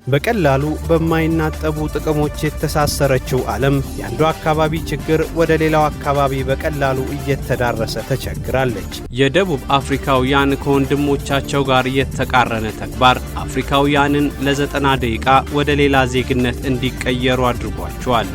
በቀላሉ በማይናጠቡ ጥቅሞች የተሳሰረችው ዓለም የአንዱ አካባቢ ችግር ወደ ሌላው አካባቢ በቀላሉ እየተዳረሰ ተቸግራለች። የደቡብ አፍሪካውያን ከወንድሞቻቸው ጋር የተቃረነ ተግባር አፍሪካውያንን ለ90 ደቂቃ ወደ ሌላ ዜግነት እንዲቀየሩ አድርጓቸዋል።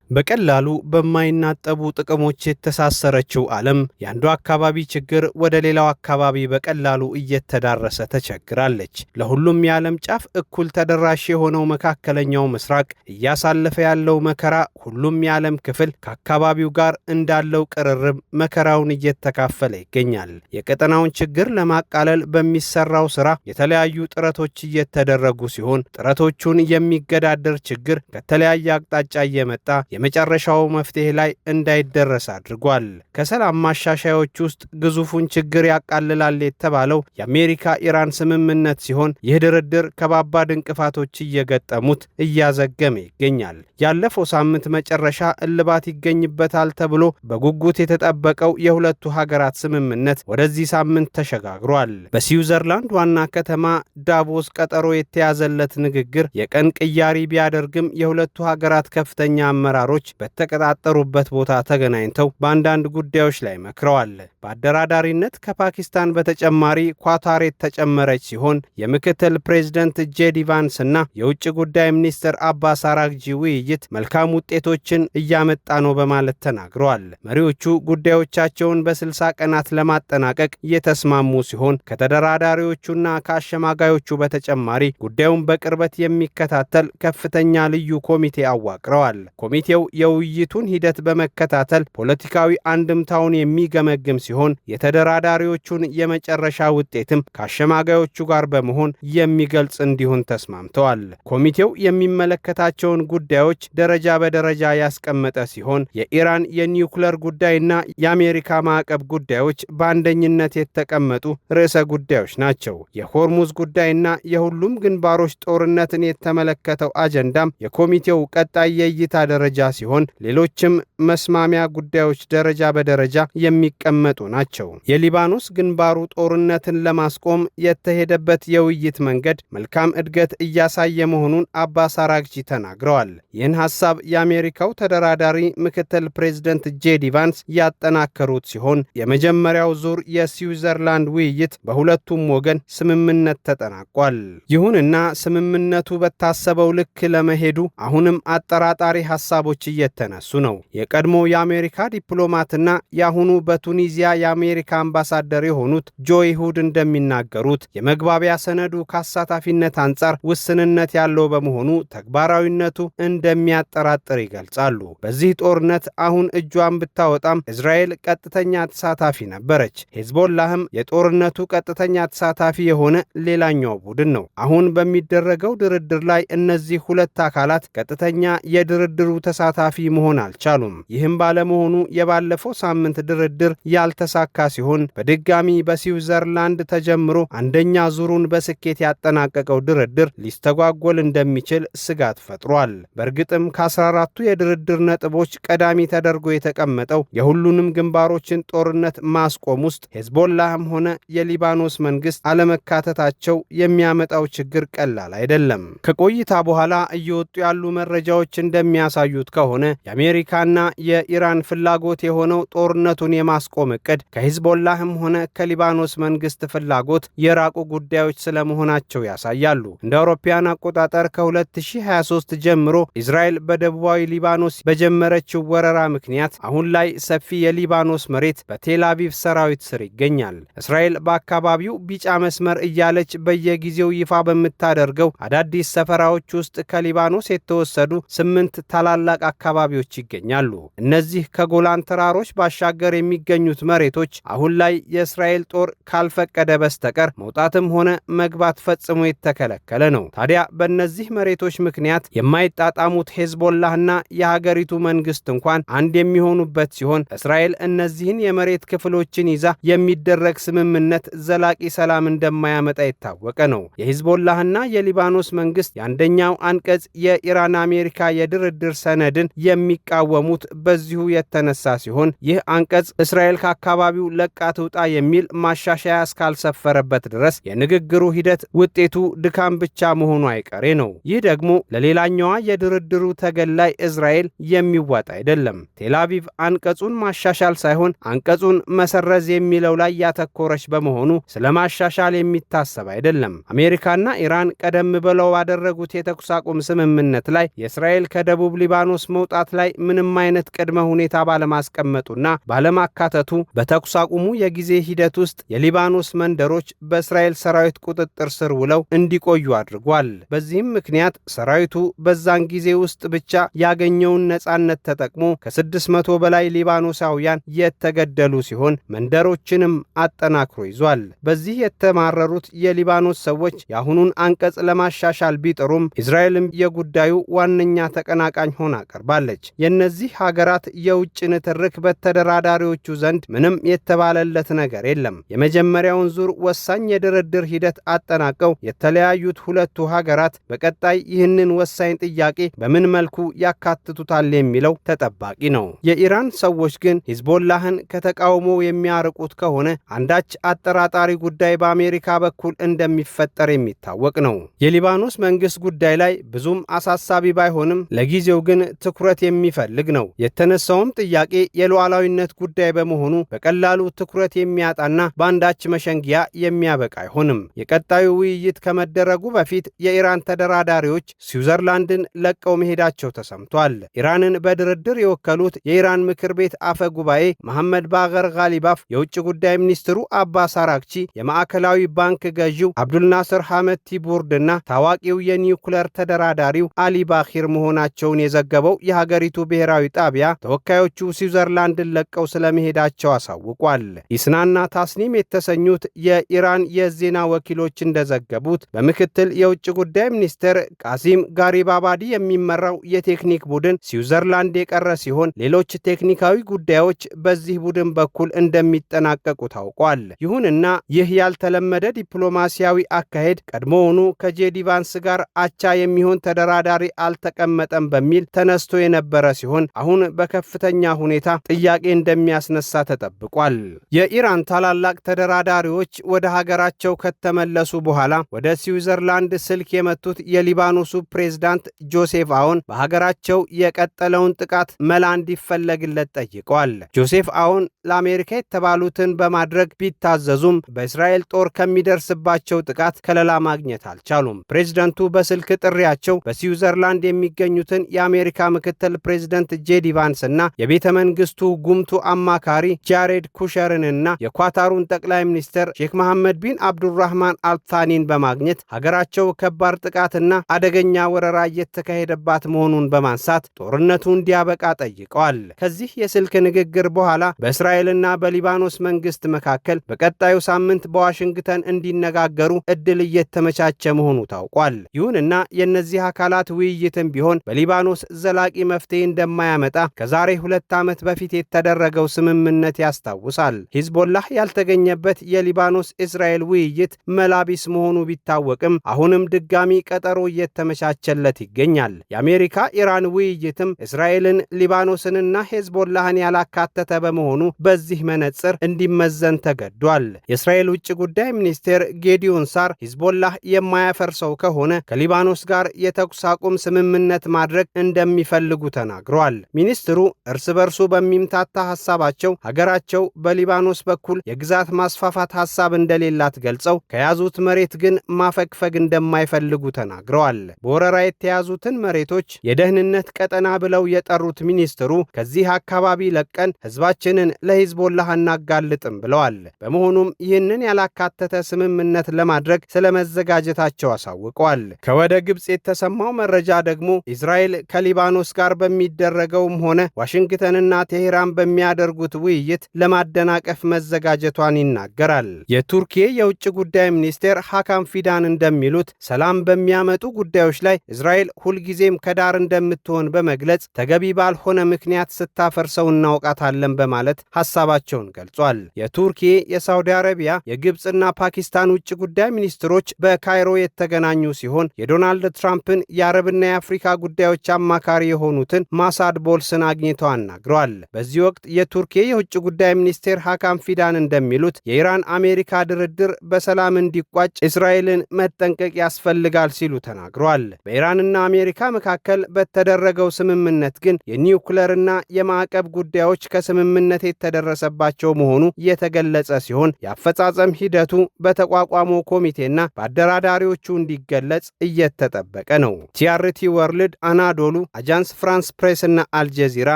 በቀላሉ በማይናጠቡ ጥቅሞች የተሳሰረችው ዓለም የአንዱ አካባቢ ችግር ወደ ሌላው አካባቢ በቀላሉ እየተዳረሰ ተቸግራለች። ለሁሉም የዓለም ጫፍ እኩል ተደራሽ የሆነው መካከለኛው ምስራቅ እያሳለፈ ያለው መከራ ሁሉም የዓለም ክፍል ከአካባቢው ጋር እንዳለው ቅርርብ መከራውን እየተካፈለ ይገኛል። የቀጠናውን ችግር ለማቃለል በሚሰራው ሥራ የተለያዩ ጥረቶች እየተደረጉ ሲሆን ጥረቶቹን የሚገዳደር ችግር ከተለያየ አቅጣጫ እየመጣ የመጨረሻው መፍትሄ ላይ እንዳይደረስ አድርጓል። ከሰላም ማሻሻያዎች ውስጥ ግዙፉን ችግር ያቃልላል የተባለው የአሜሪካ ኢራን ስምምነት ሲሆን ይህ ድርድር ከባባድ እንቅፋቶች እየገጠሙት እያዘገመ ይገኛል። ያለፈው ሳምንት መጨረሻ እልባት ይገኝበታል ተብሎ በጉጉት የተጠበቀው የሁለቱ ሀገራት ስምምነት ወደዚህ ሳምንት ተሸጋግሯል። በስዊዘርላንድ ዋና ከተማ ዳቮስ ቀጠሮ የተያዘለት ንግግር የቀን ቅያሪ ቢያደርግም የሁለቱ ሀገራት ከፍተኛ አመራሮች በተቀጣጠሩበት ቦታ ተገናኝተው በአንዳንድ ጉዳዮች ላይ መክረዋል። በአደራዳሪነት ከፓኪስታን በተጨማሪ ኳታር የተጨመረች ሲሆን የምክትል ፕሬዝደንት ጄዲ ቫንስ እና የውጭ ጉዳይ ሚኒስትር አባስ አራግጂ ውይይት መልካም ውጤቶችን እያመጣ ነው በማለት ተናግረዋል። መሪዎቹ ጉዳዮቻቸውን በ60 ቀናት ለማጠናቀቅ የተስማሙ ሲሆን ከተደራዳሪዎቹና ከአሸማጋዮቹ በተጨማሪ ጉዳዩን በቅርበት የሚከታተል ከፍተኛ ልዩ ኮሚቴ አዋቅረዋል። ኮሚቴው የውይይቱን ሂደት በመከታተል ፖለቲካዊ አንድምታውን የሚገመግም ሲሆን የተደራዳሪዎቹን የመጨረሻ ውጤትም ከአሸማጋዮቹ ጋር በመሆን የሚገልጽ እንዲሆን ተስማምተዋል። ኮሚቴው የሚመለከታቸውን ጉዳዮች ደረጃ በደረጃ ያስቀመጠ ሲሆን የኢራን የኒውክለር ጉዳይና የአሜሪካ ማዕቀብ ጉዳዮች በአንደኝነት የተቀመጡ ርዕሰ ጉዳዮች ናቸው። የሆርሙዝ ጉዳይና የሁሉም ግንባሮች ጦርነትን የተመለከተው አጀንዳም የኮሚቴው ቀጣይ የእይታ ደረጃ ሲሆን ሌሎችም መስማሚያ ጉዳዮች ደረጃ በደረጃ የሚቀመጡ ናቸው። የሊባኖስ ግንባሩ ጦርነትን ለማስቆም የተሄደበት የውይይት መንገድ መልካም እድገት እያሳየ መሆኑን አባስ አራግጂ ተናግረዋል። ይህን ሐሳብ የአሜሪካው ተደራዳሪ ምክትል ፕሬዝደንት ጄዲ ቫንስ ያጠናከሩት ሲሆን የመጀመሪያው ዙር የስዊዘርላንድ ውይይት በሁለቱም ወገን ስምምነት ተጠናቋል። ይሁንና ስምምነቱ በታሰበው ልክ ለመሄዱ አሁንም አጠራጣሪ ሐሳቦች እየተነሱ ነው። የቀድሞ የአሜሪካ ዲፕሎማትና የአሁኑ በቱኒዚያ የአሜሪካ አምባሳደር የሆኑት ጆይ ሁድ እንደሚናገሩት የመግባቢያ ሰነዱ ከአሳታፊነት አንጻር ውስንነት ያለው በመሆኑ ተግባራዊነቱ እንደሚያጠራጥር ይገልጻሉ። በዚህ ጦርነት አሁን እጇን ብታወጣም እስራኤል ቀጥተኛ ተሳታፊ ነበረች። ሄዝቦላህም የጦርነቱ ቀጥተኛ ተሳታፊ የሆነ ሌላኛው ቡድን ነው። አሁን በሚደረገው ድርድር ላይ እነዚህ ሁለት አካላት ቀጥተኛ የድርድሩ ተሳታፊ መሆን አልቻሉም። ይህም ባለመሆኑ የባለፈው ሳምንት ድርድር ያልተሳካ ሲሆን በድጋሚ በስዊዘርላንድ ተጀምሮ አንደኛ ዙሩን በስኬት ያጠናቀቀው ድርድር ሊስተጓጎል እንደሚችል ስጋት ፈጥሯል። በእርግጥም ከ14ቱ የድርድር ነጥቦች ቀዳሚ ተደርጎ የተቀመጠው የሁሉንም ግንባሮችን ጦርነት ማስቆም ውስጥ ሄዝቦላህም ሆነ የሊባኖስ መንግስት አለመካተታቸው የሚያመጣው ችግር ቀላል አይደለም። ከቆይታ በኋላ እየወጡ ያሉ መረጃዎች እንደሚያሳዩት ከሆነ የአሜሪካና የኢራን ፍላጎት የሆነው ጦርነቱን የማስቆም እቅድ ከሂዝቦላህም ሆነ ከሊባኖስ መንግስት ፍላጎት የራቁ ጉዳዮች ስለመሆናቸው ያሳያሉ። እንደ አውሮፓውያን አቆጣጠር ከ2023 ጀምሮ እስራኤል በደቡባዊ ሊባኖስ በጀመረችው ወረራ ምክንያት አሁን ላይ ሰፊ የሊባኖስ መሬት በቴል አቪቭ ሰራዊት ስር ይገኛል። እስራኤል በአካባቢው ቢጫ መስመር እያለች በየጊዜው ይፋ በምታደርገው አዳዲስ ሰፈራዎች ውስጥ ከሊባኖስ የተወሰዱ 8 ታላላቅ አካባቢዎች ይገኛሉ። እነዚህ ከጎላን ተራሮች ባሻገር የሚገኙት መሬቶች አሁን ላይ የእስራኤል ጦር ካልፈቀደ በስተቀር መውጣትም ሆነ መግባት ፈጽሞ የተከለከለ ነው። ታዲያ በእነዚህ መሬቶች ምክንያት የማይጣጣሙት ሄዝቦላህና የሀገሪቱ መንግስት እንኳን አንድ የሚሆኑበት ሲሆን እስራኤል እነዚህን የመሬት ክፍሎችን ይዛ የሚደረግ ስምምነት ዘላቂ ሰላም እንደማያመጣ የታወቀ ነው። የሂዝቦላህና የሊባኖስ መንግስት የአንደኛው አንቀጽ የኢራን አሜሪካ የድርድር ሰነድን የሚቃወሙት በዚሁ የተነሳ ሲሆን ይህ አንቀጽ እስራኤል ከአካባቢው ለቃ ትውጣ የሚል ማሻሻያ እስካልሰፈረበት ድረስ የንግግሩ ሂደት ውጤቱ ድካም ብቻ መሆኑ አይቀሬ ነው። ይህ ደግሞ ለሌላኛዋ የድርድሩ ተገላይ እስራኤል የሚዋጥ አይደለም። ቴልአቪቭ አንቀጹን ማሻሻል ሳይሆን አንቀጹን መሰረዝ የሚለው ላይ ያተኮረች በመሆኑ ስለ ማሻሻል የሚታሰብ አይደለም። አሜሪካና ኢራን ቀደም ብለው ባደረጉት የተኩስ አቁም ስምምነት ላይ የእስራኤል ከደቡብ ሊባኖስ መውጣት ላይ ምንም አይነት ቅድመ ሁኔታ ባለማስቀመጡና ባለማካተቱ በተኩስ አቁሙ የጊዜ ሂደት ውስጥ የሊባኖስ መንደሮች በእስራኤል ሰራዊት ቁጥጥር ስር ውለው እንዲቆዩ አድርጓል። በዚህም ምክንያት ሰራዊቱ በዛን ጊዜ ውስጥ ብቻ ያገኘውን ነጻነት ተጠቅሞ ከ600 በላይ ሊባኖሳውያን የተገደሉ ሲሆን መንደሮችንም አጠናክሮ ይዟል። በዚህ የተማረሩት የሊባኖስ ሰዎች የአሁኑን አንቀጽ ለማሻሻል ቢጥሩም እስራኤልም የጉዳዩ ዋነኛ ተቀናቃኝ ሆና ቀርባለች። የእነዚህ ሀገራት የውጭ ንትርክ በተደራዳሪዎቹ ዘንድ ምንም የተባለለት ነገር የለም። የመጀመሪያውን ዙር ወሳኝ የድርድር ሂደት አጠናቀው የተለያዩት ሁለቱ ሀገራት በቀጣይ ይህንን ወሳኝ ጥያቄ በምን መልኩ ያካትቱታል የሚለው ተጠባቂ ነው። የኢራን ሰዎች ግን ሂዝቦላህን ከተቃውሞ የሚያርቁት ከሆነ አንዳች አጠራጣሪ ጉዳይ በአሜሪካ በኩል እንደሚፈጠር የሚታወቅ ነው። የሊባኖስ መንግስት ጉዳይ ላይ ብዙም አሳሳቢ ባይሆንም ለጊዜው ግን ትኩረት የሚፈልግ ነው። የተነሳውም ጥያቄ የሉዓላዊነት ጉዳይ በመሆኑ በቀላሉ ትኩረት የሚያጣና በአንዳች መሸንጊያ የሚያበቃ አይሆንም። የቀጣዩ ውይይት ከመደረጉ በፊት የኢራን ተደራዳሪዎች ስዊዘርላንድን ለቀው መሄዳቸው ተሰምቷል። ኢራንን በድርድር የወከሉት የኢራን ምክር ቤት አፈ ጉባኤ መሐመድ ባገር ጋሊባፍ፣ የውጭ ጉዳይ ሚኒስትሩ አባስ አራግቺ፣ የማዕከላዊ ባንክ ገዢው አብዱልናስር ሐመድ ቲቡርድና ታዋቂው የኒውክለር ተደራዳሪው አሊ ባኺር መሆናቸውን የዘገበው የሀገሪቱ ብሔራዊ ጣቢያ ተወካዮቹ ስዊዘርላንድን ለቀው ስለመሄዳቸው አሳውቋል። ኢስናና ታስኒም የተሰኙት የኢራን የዜና ወኪሎች እንደዘገቡት በምክትል የውጭ ጉዳይ ሚኒስትር ቃሲም ጋሪባባዲ የሚመራው የቴክኒክ ቡድን ስዊዘርላንድ የቀረ ሲሆን ሌሎች ቴክኒካዊ ጉዳዮች በዚህ ቡድን በኩል እንደሚጠናቀቁ ታውቋል። ይሁንና ይህ ያልተለመደ ዲፕሎማሲያዊ አካሄድ ቀድሞውኑ ከጄዲ ቫንስ ጋር አቻ የሚሆን ተደራዳሪ አልተቀመጠም በሚል ተነስቶ የነበረ ሲሆን አሁን በከፍተኛ ሁኔታ ጥያቄ እንደሚያስነሳ ተጠብቋል። የኢራን ታላላቅ ተደራዳሪዎች ወደ ሀገራቸው ከተመለሱ በኋላ ወደ ስዊዘርላንድ ስልክ የመቱት የሊባኖሱ ፕሬዝዳንት ጆሴፍ አውን በሀገራቸው የቀጠለውን ጥቃት መላ እንዲፈለግለት ጠይቀዋል። ጆሴፍ አውን ለአሜሪካ የተባሉትን በማድረግ ቢታዘዙም በእስራኤል ጦር ከሚደርስባቸው ጥቃት ከለላ ማግኘት አልቻሉም። ፕሬዝደንቱ በስልክ ጥሪያቸው በስዊዘርላንድ የሚገኙትን የአሜሪካ ምክትል ፕሬዝደንት ጄዲ ቫንስና የቤተ መንግስቱ ጉምቱ አማካሪ ጃሬድ ኩሸርንና የኳታሩን ጠቅላይ ሚኒስትር ሼክ መሐመድ ቢን አብዱራህማን አልታኒን በማግኘት ሀገራቸው ከባድ ጥቃትና አደገኛ ወረራ እየተካሄደባት መሆኑን በማንሳት ጦርነቱ እንዲያበቃ ጠይቀዋል። ከዚህ የስልክ ንግግር በኋላ በእስራኤልና በሊባኖስ መንግስት መካከል በቀጣዩ ሳምንት በዋሽንግተን እንዲነጋገሩ እድል እየተመቻቸ መሆኑ ታውቋል። ይሁንና የእነዚህ አካላት ውይይትም ቢሆን በሊባኖስ ዘላቂ መፍትሄ እንደማያመጣ ከዛሬ 2 ዓመት በፊት የተደረገው ስምምነት ያስታውሳል። ሂዝቦላህ ያልተገኘበት የሊባኖስ እስራኤል ውይይት መላቢስ መሆኑ ቢታወቅም አሁንም ድጋሚ ቀጠሮ እየተመቻቸለት ይገኛል። የአሜሪካ ኢራን ውይይትም እስራኤልን፣ ሊባኖስንና ሄዝቦላህን ያላካተተ በመሆኑ በዚህ መነጽር እንዲመዘን ተገዷል። የእስራኤል ውጭ ጉዳይ ሚኒስቴር ጌዲዮን ሳር ሂዝቦላህ የማያፈርሰው ከሆነ ከሊባኖስ ጋር የተኩስ አቁም ስምምነት ማድረግ እንደሚፈልጉ ተናግረዋል። ሚኒስትሩ እርስ በርሱ በሚምታታ ሐሳባቸው ሀገራቸው በሊባኖስ በኩል የግዛት ማስፋፋት ሐሳብ እንደሌላት ገልጸው ከያዙት መሬት ግን ማፈግፈግ እንደማይፈልጉ ተናግረዋል። በወረራ የተያዙትን መሬቶች የደህንነት ቀጠና ብለው የጠሩት ሚኒስትሩ ከዚህ አካባቢ ለቀን ህዝባችንን ለሂዝቦላህ አናጋልጥም ብለዋል። በመሆኑም ይህንን ያላካተተ ስምምነት ለማድረግ ስለመዘጋጀታቸው አሳውቀዋል። ከወደ ግብጽ የተሰማው መረጃ ደግሞ እስራኤል ከሊባኖስ ከሊባኖስ ጋር በሚደረገውም ሆነ ዋሽንግተንና ቴሄራን በሚያደርጉት ውይይት ለማደናቀፍ መዘጋጀቷን ይናገራል። የቱርክ የውጭ ጉዳይ ሚኒስቴር ሐካም ፊዳን እንደሚሉት ሰላም በሚያመጡ ጉዳዮች ላይ እስራኤል ሁልጊዜም ከዳር እንደምትሆን በመግለጽ ተገቢ ባልሆነ ምክንያት ስታፈርሰው እናውቃታለን በማለት ሐሳባቸውን ገልጿል። የቱርክ፣ የሳውዲ አረቢያ፣ የግብፅና ፓኪስታን ውጭ ጉዳይ ሚኒስትሮች በካይሮ የተገናኙ ሲሆን የዶናልድ ትራምፕን የአረብና የአፍሪካ ጉዳዮች አማካሪ የሆኑትን ማሳድ ቦልስን አግኝተው አናግረዋል። በዚህ ወቅት የቱርክ የውጭ ጉዳይ ሚኒስቴር ሐካም ፊዳን እንደሚሉት የኢራን አሜሪካ ድርድር በሰላም እንዲቋጭ እስራኤልን መጠንቀቅ ያስፈልጋል ሲሉ ተናግረዋል። በኢራንና አሜሪካ መካከል በተደረገው ስምምነት ግን የኒውክለርና የማዕቀብ ጉዳዮች ከስምምነት የተደረሰባቸው መሆኑ የተገለጸ ሲሆን የአፈጻጸም ሂደቱ በተቋቋመው ኮሚቴና በአደራዳሪዎቹ እንዲገለጽ እየተጠበቀ ነው። ቲአርቲ ወርልድ፣ አናዶሉ፣ አጃንስ ፍራንስ ፕሬስ እና አልጀዚራ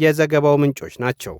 የዘገባው ምንጮች ናቸው።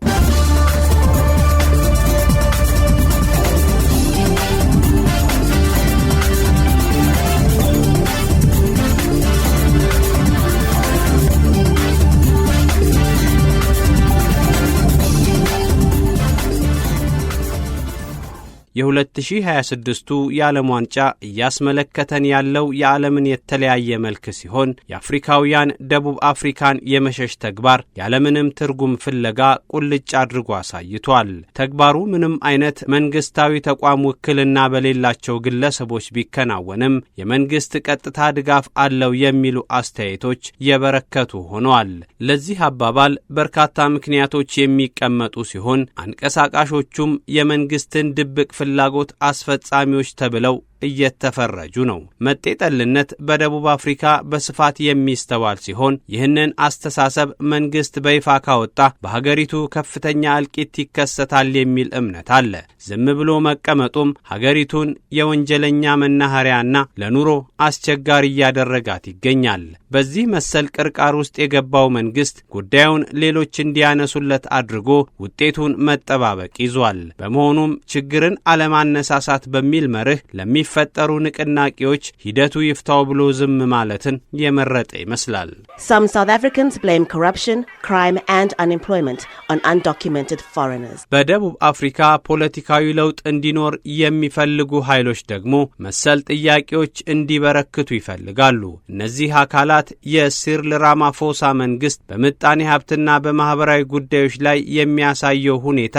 የ2026ቱ የዓለም ዋንጫ እያስመለከተን ያለው የዓለምን የተለያየ መልክ ሲሆን የአፍሪካውያን ደቡብ አፍሪካን የመሸሽ ተግባር ያለምንም ትርጉም ፍለጋ ቁልጭ አድርጎ አሳይቷል። ተግባሩ ምንም አይነት መንግስታዊ ተቋም ውክልና በሌላቸው ግለሰቦች ቢከናወንም የመንግስት ቀጥታ ድጋፍ አለው የሚሉ አስተያየቶች የበረከቱ ሆነዋል። ለዚህ አባባል በርካታ ምክንያቶች የሚቀመጡ ሲሆን አንቀሳቃሾቹም የመንግስትን ድብቅ ፍላጎት አስፈጻሚዎች ተብለው እየተፈረጁ ነው። መጤጠልነት በደቡብ አፍሪካ በስፋት የሚስተዋል ሲሆን ይህንን አስተሳሰብ መንግስት በይፋ ካወጣ በሀገሪቱ ከፍተኛ እልቂት ይከሰታል የሚል እምነት አለ። ዝም ብሎ መቀመጡም ሀገሪቱን የወንጀለኛ መናኸሪያና ለኑሮ አስቸጋሪ እያደረጋት ይገኛል። በዚህ መሰል ቅርቃር ውስጥ የገባው መንግስት ጉዳዩን ሌሎች እንዲያነሱለት አድርጎ ውጤቱን መጠባበቅ ይዟል። በመሆኑም ችግርን አለማነሳሳት በሚል መርህ ለሚፈጠሩ ንቅናቄዎች ሂደቱ ይፍታው ብሎ ዝም ማለትን የመረጠ ይመስላል። Some South Africans blame corruption, crime and unemployment on undocumented foreigners. በደቡብ አፍሪካ ፖለቲካዊ ለውጥ እንዲኖር የሚፈልጉ ኃይሎች ደግሞ መሰል ጥያቄዎች እንዲበረክቱ ይፈልጋሉ። እነዚህ አካላት የሲሪል ራማፎሳ መንግስት በምጣኔ ሀብትና በማህበራዊ ጉዳዮች ላይ የሚያሳየው ሁኔታ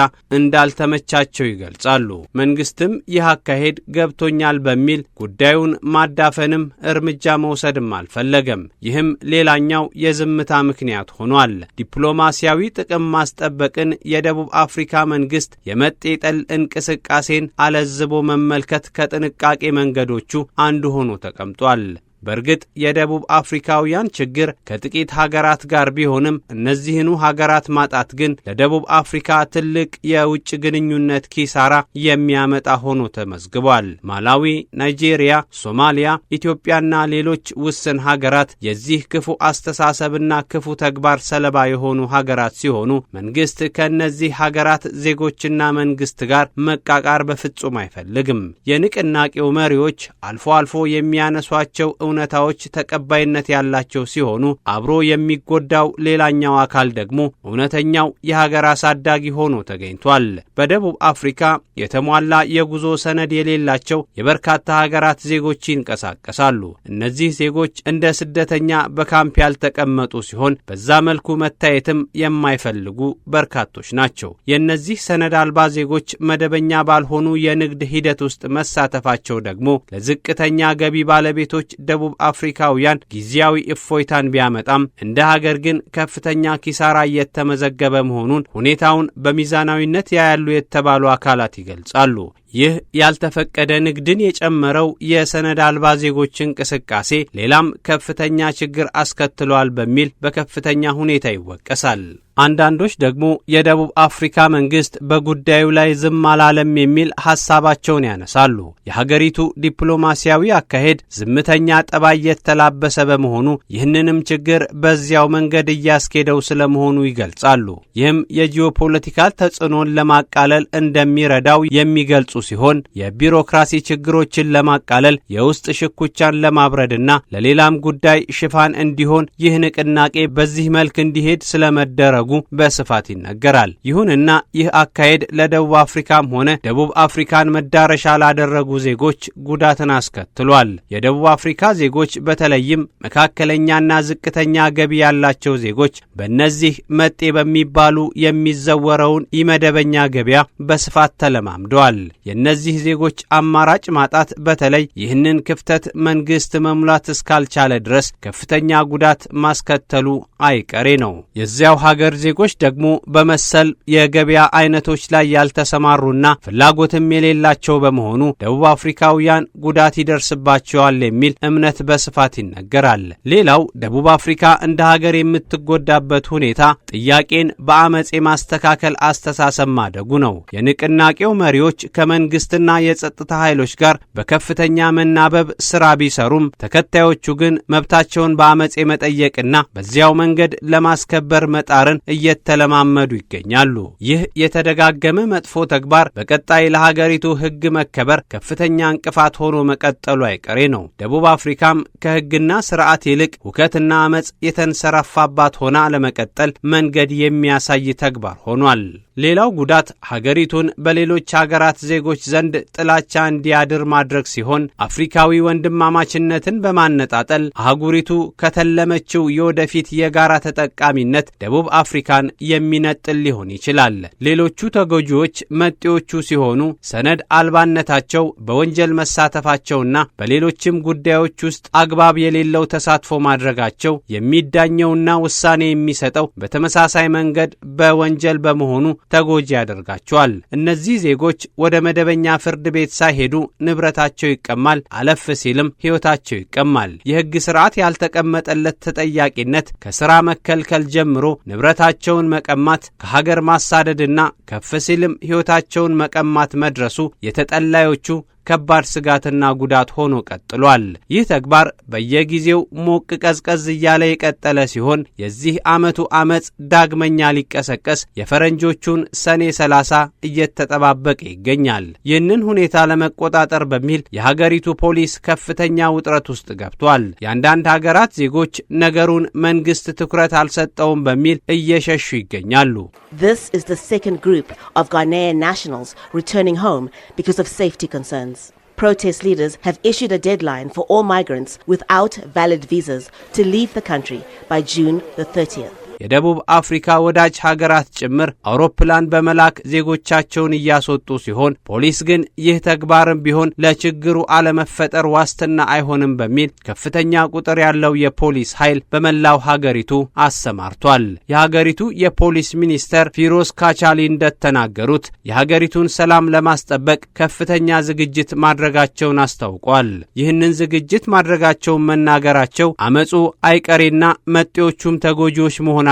እንዳልተመቻቸው ይገልጻሉ። መንግስትም ይህ አካሄድ ገብቶኛል በሚል ጉዳዩን ማዳፈንም እርምጃ መውሰድም አልፈለገም። ይህም ሌላኛው የዝምታ ምክንያት ሆኗል። ዲፕሎማሲያዊ ጥቅም ማስጠበቅን የደቡብ አፍሪካ መንግስት የመጤጠል እንቅስቃሴን አለዝቦ መመልከት ከጥንቃቄ መንገዶቹ አንዱ ሆኖ ተቀምጧል። በእርግጥ የደቡብ አፍሪካውያን ችግር ከጥቂት ሀገራት ጋር ቢሆንም እነዚህኑ ሀገራት ማጣት ግን ለደቡብ አፍሪካ ትልቅ የውጭ ግንኙነት ኪሳራ የሚያመጣ ሆኖ ተመዝግቧል። ማላዊ፣ ናይጄሪያ፣ ሶማሊያ፣ ኢትዮጵያና ሌሎች ውስን ሀገራት የዚህ ክፉ አስተሳሰብና ክፉ ተግባር ሰለባ የሆኑ ሀገራት ሲሆኑ መንግስት ከእነዚህ ሀገራት ዜጎችና መንግስት ጋር መቃቃር በፍጹም አይፈልግም። የንቅናቄው መሪዎች አልፎ አልፎ የሚያነሷቸው እውነታዎች ተቀባይነት ያላቸው ሲሆኑ አብሮ የሚጎዳው ሌላኛው አካል ደግሞ እውነተኛው የሀገር አሳዳጊ ሆኖ ተገኝቷል። በደቡብ አፍሪካ የተሟላ የጉዞ ሰነድ የሌላቸው የበርካታ ሀገራት ዜጎች ይንቀሳቀሳሉ። እነዚህ ዜጎች እንደ ስደተኛ በካምፕ ያልተቀመጡ ሲሆን በዛ መልኩ መታየትም የማይፈልጉ በርካቶች ናቸው። የእነዚህ ሰነድ አልባ ዜጎች መደበኛ ባልሆኑ የንግድ ሂደት ውስጥ መሳተፋቸው ደግሞ ለዝቅተኛ ገቢ ባለቤቶች ደቡብ አፍሪካውያን ጊዜያዊ እፎይታን ቢያመጣም እንደ ሀገር ግን ከፍተኛ ኪሳራ እየተመዘገበ መሆኑን ሁኔታውን በሚዛናዊነት ያያሉ የተባሉ አካላት ይገልጻሉ። ይህ ያልተፈቀደ ንግድን የጨመረው የሰነድ አልባ ዜጎች እንቅስቃሴ ሌላም ከፍተኛ ችግር አስከትሏል በሚል በከፍተኛ ሁኔታ ይወቀሳል። አንዳንዶች ደግሞ የደቡብ አፍሪካ መንግስት በጉዳዩ ላይ ዝም አላለም የሚል ሐሳባቸውን ያነሳሉ። የሀገሪቱ ዲፕሎማሲያዊ አካሄድ ዝምተኛ ጠባይ የተላበሰ በመሆኑ ይህንንም ችግር በዚያው መንገድ እያስኬደው ስለመሆኑ ይገልጻሉ። ይህም የጂኦፖለቲካል ተጽዕኖን ለማቃለል እንደሚረዳው የሚገልጹ ሲሆን የቢሮክራሲ ችግሮችን ለማቃለል የውስጥ ሽኩቻን ለማብረድና ለሌላም ጉዳይ ሽፋን እንዲሆን ይህ ንቅናቄ በዚህ መልክ እንዲሄድ ስለመደረጉ በስፋት ይነገራል። ይሁንና ይህ አካሄድ ለደቡብ አፍሪካም ሆነ ደቡብ አፍሪካን መዳረሻ ላደረጉ ዜጎች ጉዳትን አስከትሏል። የደቡብ አፍሪካ ዜጎች በተለይም መካከለኛና ዝቅተኛ ገቢ ያላቸው ዜጎች በእነዚህ መጤ በሚባሉ የሚዘወረውን ኢመደበኛ ገበያ በስፋት ተለማምደዋል። የእነዚህ ዜጎች አማራጭ ማጣት በተለይ ይህንን ክፍተት መንግስት መሙላት እስካልቻለ ድረስ ከፍተኛ ጉዳት ማስከተሉ አይቀሬ ነው። የዚያው ሀገር ዜጎች ደግሞ በመሰል የገበያ አይነቶች ላይ ያልተሰማሩና ፍላጎትም የሌላቸው በመሆኑ ደቡብ አፍሪካውያን ጉዳት ይደርስባቸዋል የሚል እምነት በስፋት ይነገራል። ሌላው ደቡብ አፍሪካ እንደ ሀገር የምትጎዳበት ሁኔታ ጥያቄን በአመጽ የማስተካከል አስተሳሰብ ማደጉ ነው። የንቅናቄው መሪዎች ከመንግስትና የጸጥታ ኃይሎች ጋር በከፍተኛ መናበብ ስራ ቢሰሩም ተከታዮቹ ግን መብታቸውን በአመጽ የመጠየቅና በዚያው መንገድ ለማስከበር መጣርን እየተለማመዱ ይገኛሉ። ይህ የተደጋገመ መጥፎ ተግባር በቀጣይ ለሀገሪቱ ሕግ መከበር ከፍተኛ እንቅፋት ሆኖ መቀጠሉ አይቀሬ ነው። ደቡብ አፍሪካም ከሕግና ስርዓት ይልቅ ሁከትና አመጽ የተንሰራፋባት ሆና ለመቀጠል መንገድ የሚያሳይ ተግባር ሆኗል። ሌላው ጉዳት ሀገሪቱን በሌሎች ሀገራት ዜጎች ዘንድ ጥላቻ እንዲያድር ማድረግ ሲሆን አፍሪካዊ ወንድማማችነትን በማነጣጠል አህጉሪቱ ከተለመችው የወደፊት የጋራ ተጠቃሚነት ደቡብ አፍሪካን የሚነጥል ሊሆን ይችላል። ሌሎቹ ተጎጂዎች መጤዎቹ ሲሆኑ ሰነድ አልባነታቸው፣ በወንጀል መሳተፋቸውና በሌሎችም ጉዳዮች ውስጥ አግባብ የሌለው ተሳትፎ ማድረጋቸው የሚዳኘውና ውሳኔ የሚሰጠው በተመሳሳይ መንገድ በወንጀል በመሆኑ ተጎጂ ያደርጋቸዋል። እነዚህ ዜጎች ወደ መደበኛ ፍርድ ቤት ሳይሄዱ ንብረታቸው ይቀማል፣ አለፍ ሲልም ሕይወታቸው ይቀማል። የሕግ ስርዓት ያልተቀመጠለት ተጠያቂነት ከሥራ መከልከል ጀምሮ ንብረታቸውን መቀማት፣ ከሀገር ማሳደድና ከፍ ሲልም ሕይወታቸውን መቀማት መድረሱ የተጠላዮቹ ከባድ ስጋትና ጉዳት ሆኖ ቀጥሏል። ይህ ተግባር በየጊዜው ሞቅ ቀዝቀዝ እያለ የቀጠለ ሲሆን የዚህ ዓመቱ አመጽ ዳግመኛ ሊቀሰቀስ የፈረንጆቹን ሰኔ 30 እየተጠባበቀ ይገኛል። ይህንን ሁኔታ ለመቆጣጠር በሚል የሀገሪቱ ፖሊስ ከፍተኛ ውጥረት ውስጥ ገብቷል። የአንዳንድ ሀገራት ዜጎች ነገሩን መንግስት ትኩረት አልሰጠውም በሚል እየሸሹ ይገኛሉ። This is the second group of Ghanaian nationals returning home because of safety concerns. Protest leaders have issued a deadline for all migrants without valid visas to leave the country by June the 30th. የደቡብ አፍሪካ ወዳጅ ሀገራት ጭምር አውሮፕላን በመላክ ዜጎቻቸውን እያስወጡ ሲሆን ፖሊስ ግን ይህ ተግባርም ቢሆን ለችግሩ አለመፈጠር ዋስትና አይሆንም በሚል ከፍተኛ ቁጥር ያለው የፖሊስ ኃይል በመላው ሀገሪቱ አሰማርቷል። የሀገሪቱ የፖሊስ ሚኒስተር ፊሮዝ ካቻሊ እንደተናገሩት የሀገሪቱን ሰላም ለማስጠበቅ ከፍተኛ ዝግጅት ማድረጋቸውን አስታውቋል። ይህንን ዝግጅት ማድረጋቸውን መናገራቸው አመጹ አይቀሬና መጤዎቹም ተጎጂዎች መሆናቸውን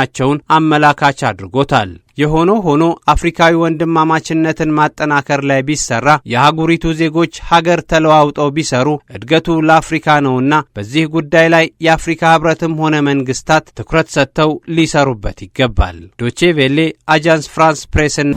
አመላካች አድርጎታል። የሆኖ ሆኖ አፍሪካዊ ወንድማማችነትን ማጠናከር ላይ ቢሰራ የአህጉሪቱ ዜጎች ሀገር ተለዋውጠው ቢሰሩ እድገቱ ለአፍሪካ ነውና በዚህ ጉዳይ ላይ የአፍሪካ ህብረትም ሆነ መንግስታት ትኩረት ሰጥተው ሊሰሩበት ይገባል። ዶቼ ቬሌ፣ አጃንስ ፍራንስ ፕሬስን